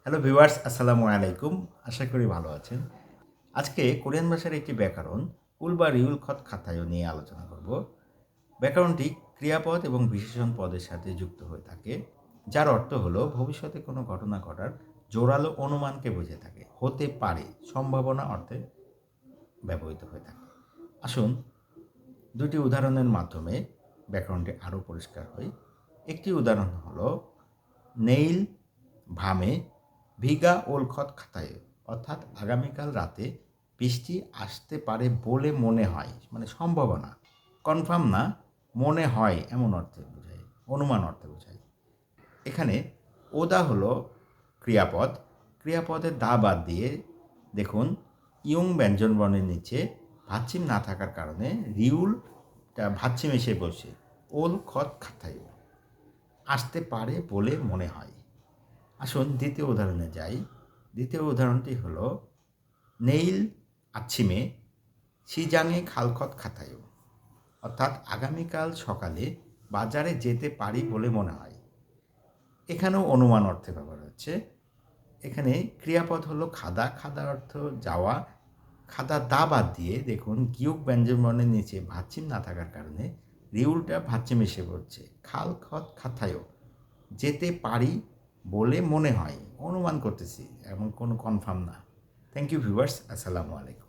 Hello viewers, আসসালামু আলাইকুম। আশা করি ভালো আছেন। আজকে কোরিয়ান ভাষার একটি ব্যাকরণ কুল বা রিউল খত খাতায় নিয়ে আলোচনা করব। ব্যাকরণটি ক্রিয়াপদ এবং বিশেষণ পদের সাথে যুক্ত হয়ে থাকে, যার অর্থ হলো ভবিষ্যতে কোনো ঘটনা ঘটার জোরালো অনুমানকে বুঝে থাকে। হতে পারে সম্ভাবনা অর্থে ব্যবহৃত হয়ে থাকে। আসুন দুটি উদাহরণের মাধ্যমে ব্যাকরণটি আরও পরিষ্কার হয়। একটি উদাহরণ হলো নেইল ভামে ভিগা ওল খত খাতায়, অর্থাৎ আগামীকাল রাতে বৃষ্টি আসতে পারে বলে মনে হয়, মানে সম্ভাবনা, কনফার্ম না, মনে হয় এমন অর্থে বোঝায়, অনুমান অর্থে বোঝায়। এখানে ওদা হলো ক্রিয়াপদ। ক্রিয়াপদের দা বাদ দিয়ে দেখুন ইয়ং ব্যঞ্জনবর্ণের নিচে ভাচ্ছিম না থাকার কারণে রিউলটা ভাচ্ছিম এসে বসে ওল খত খাতায়, আসতে পারে বলে মনে হয়। আসুন দ্বিতীয় উদাহরণে যাই। দ্বিতীয় উদাহরণটি হলো নেইল আচ্ছিমে সিজাংয়ে খালখত খাতায়ও, অর্থাৎ আগামীকাল সকালে বাজারে যেতে পারি বলে মনে হয়। এখানেও অনুমান অর্থে ব্যবহার হচ্ছে। এখানে ক্রিয়াপদ হলো খাদা। খাদা অর্থ যাওয়া। খাদা দা বাদ দিয়ে দেখুন গিয়ক ব্যঞ্জনবর্ণের নিচে ভাচ্ছিম না থাকার কারণে রিউলটা ভাচ্ছিম এসে পড়ছে। খাল খত খাতায়ও, যেতে পারি বলে মনে হয়, অনুমান করতেছি, এমন কোনো কনফার্ম না। থ্যাংক ইউ ভিউয়ার্স, আসসালামু আলাইকুম।